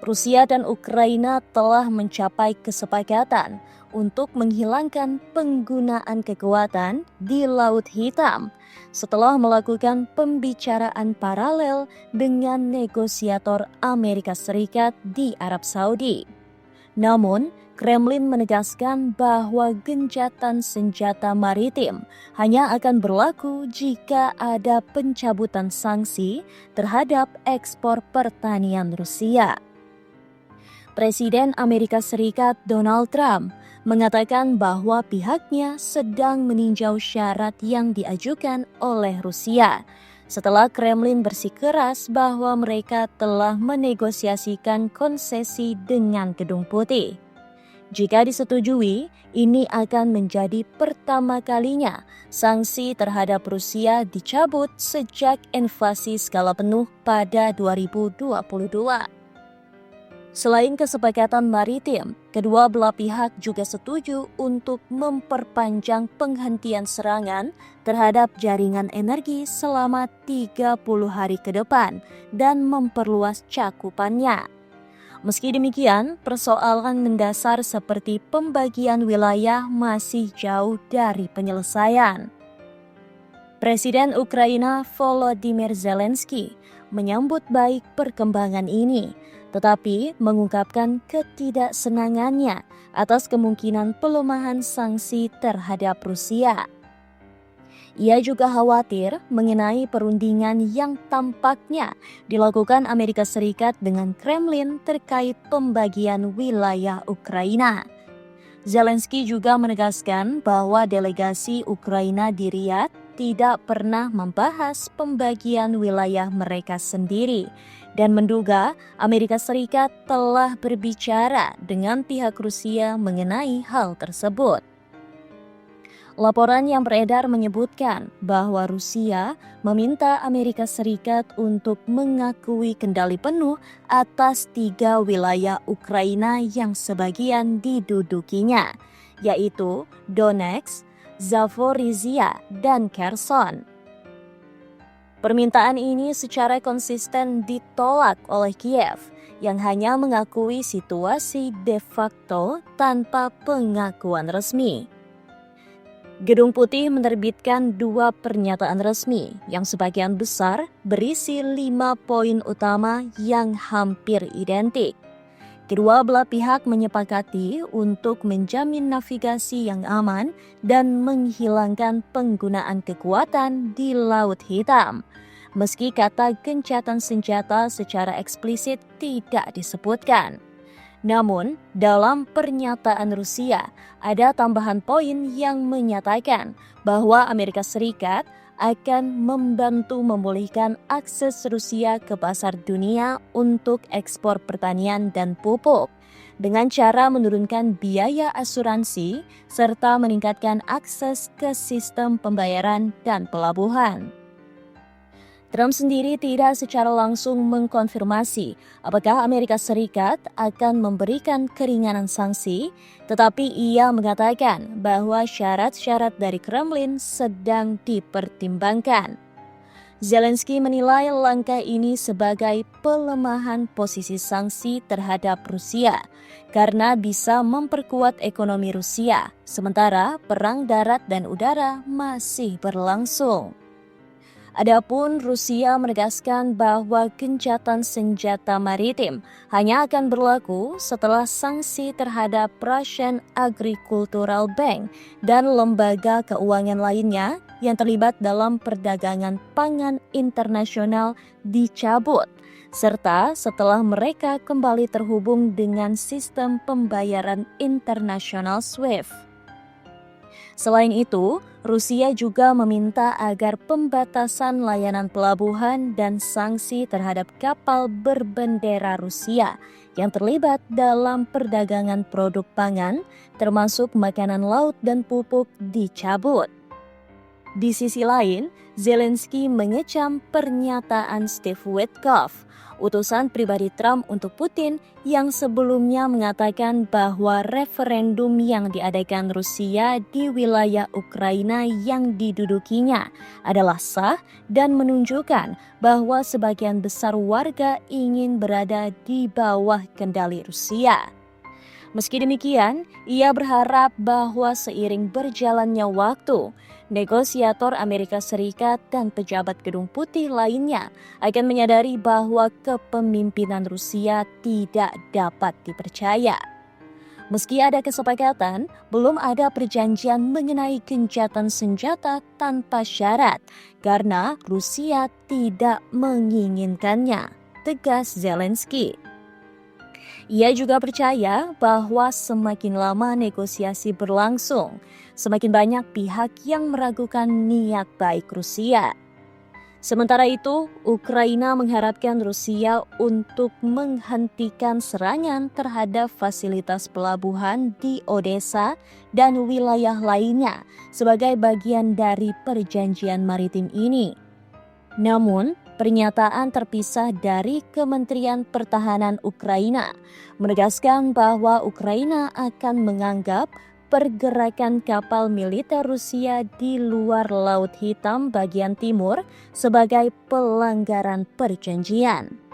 Rusia dan Ukraina telah mencapai kesepakatan untuk menghilangkan penggunaan kekuatan di Laut Hitam setelah melakukan pembicaraan paralel dengan negosiator Amerika Serikat di Arab Saudi. Namun, Kremlin menegaskan bahwa gencatan senjata maritim hanya akan berlaku jika ada pencabutan sanksi terhadap ekspor pertanian Rusia. Presiden Amerika Serikat Donald Trump mengatakan bahwa pihaknya sedang meninjau syarat yang diajukan oleh Rusia setelah Kremlin bersikeras bahwa mereka telah menegosiasikan konsesi dengan Gedung Putih. Jika disetujui, ini akan menjadi pertama kalinya sanksi terhadap Rusia dicabut sejak invasi skala penuh pada 2022. Selain kesepakatan maritim, kedua belah pihak juga setuju untuk memperpanjang penghentian serangan terhadap jaringan energi selama 30 hari ke depan dan memperluas cakupannya. Meski demikian, persoalan mendasar seperti pembagian wilayah masih jauh dari penyelesaian. Presiden Ukraina Volodymyr Zelensky menyambut baik perkembangan ini, tetapi mengungkapkan ketidaksenangannya atas kemungkinan pelemahan sanksi terhadap Rusia. Ia juga khawatir mengenai perundingan yang tampaknya dilakukan Amerika Serikat dengan Kremlin terkait pembagian wilayah Ukraina. Zelensky juga menegaskan bahwa delegasi Ukraina di Riyadh tidak pernah membahas pembagian wilayah mereka sendiri dan menduga Amerika Serikat telah berbicara dengan pihak Rusia mengenai hal tersebut. Laporan yang beredar menyebutkan bahwa Rusia meminta Amerika Serikat untuk mengakui kendali penuh atas 3 wilayah Ukraina yang sebagian didudukinya, yaitu Donetsk, Zaporizhia, dan Kherson. Permintaan ini secara konsisten ditolak oleh Kiev yang hanya mengakui situasi de facto tanpa pengakuan resmi. Gedung Putih menerbitkan 2 pernyataan resmi yang sebagian besar berisi 5 poin utama yang hampir identik. Kedua belah pihak menyepakati untuk menjamin navigasi yang aman dan menghilangkan penggunaan kekuatan di Laut Hitam, meski kata gencatan senjata secara eksplisit tidak disebutkan. Namun, dalam pernyataan Rusia, ada tambahan poin yang menyatakan bahwa Amerika Serikat akan membantu memulihkan akses Rusia ke pasar dunia untuk ekspor pertanian dan pupuk dengan cara menurunkan biaya asuransi serta meningkatkan akses ke sistem pembayaran dan pelabuhan. Trump sendiri tidak secara langsung mengkonfirmasi apakah Amerika Serikat akan memberikan keringanan sanksi, tetapi ia mengatakan bahwa syarat-syarat dari Kremlin sedang dipertimbangkan. Zelensky menilai langkah ini sebagai pelemahan posisi sanksi terhadap Rusia karena bisa memperkuat ekonomi Rusia, sementara perang darat dan udara masih berlangsung. Adapun Rusia menegaskan bahwa gencatan senjata maritim hanya akan berlaku setelah sanksi terhadap Russian Agricultural Bank dan lembaga keuangan lainnya yang terlibat dalam perdagangan pangan internasional dicabut, serta setelah mereka kembali terhubung dengan sistem pembayaran internasional SWIFT. Selain itu, Rusia juga meminta agar pembatasan layanan pelabuhan dan sanksi terhadap kapal berbendera Rusia yang terlibat dalam perdagangan produk pangan, termasuk makanan laut dan pupuk, dicabut. Di sisi lain, Zelensky mengecam pernyataan Steve Witkoff, utusan pribadi Trump untuk Putin yang sebelumnya mengatakan bahwa referendum yang diadakan Rusia di wilayah Ukraina yang didudukinya adalah sah dan menunjukkan bahwa sebagian besar warga ingin berada di bawah kendali Rusia. Meski demikian, ia berharap bahwa seiring berjalannya waktu, negosiator Amerika Serikat dan pejabat Gedung Putih lainnya akan menyadari bahwa kepemimpinan Rusia tidak dapat dipercaya. Meski ada kesepakatan, belum ada perjanjian mengenai gencatan senjata tanpa syarat karena Rusia tidak menginginkannya, tegas Zelensky. Ia juga percaya bahwa semakin lama negosiasi berlangsung, semakin banyak pihak yang meragukan niat baik Rusia. Sementara itu, Ukraina mengharapkan Rusia untuk menghentikan serangan terhadap fasilitas pelabuhan di Odessa dan wilayah lainnya sebagai bagian dari perjanjian maritim ini. Namun, pernyataan terpisah dari Kementerian Pertahanan Ukraina menegaskan bahwa Ukraina akan menganggap pergerakan kapal militer Rusia di luar Laut Hitam bagian timur sebagai pelanggaran perjanjian.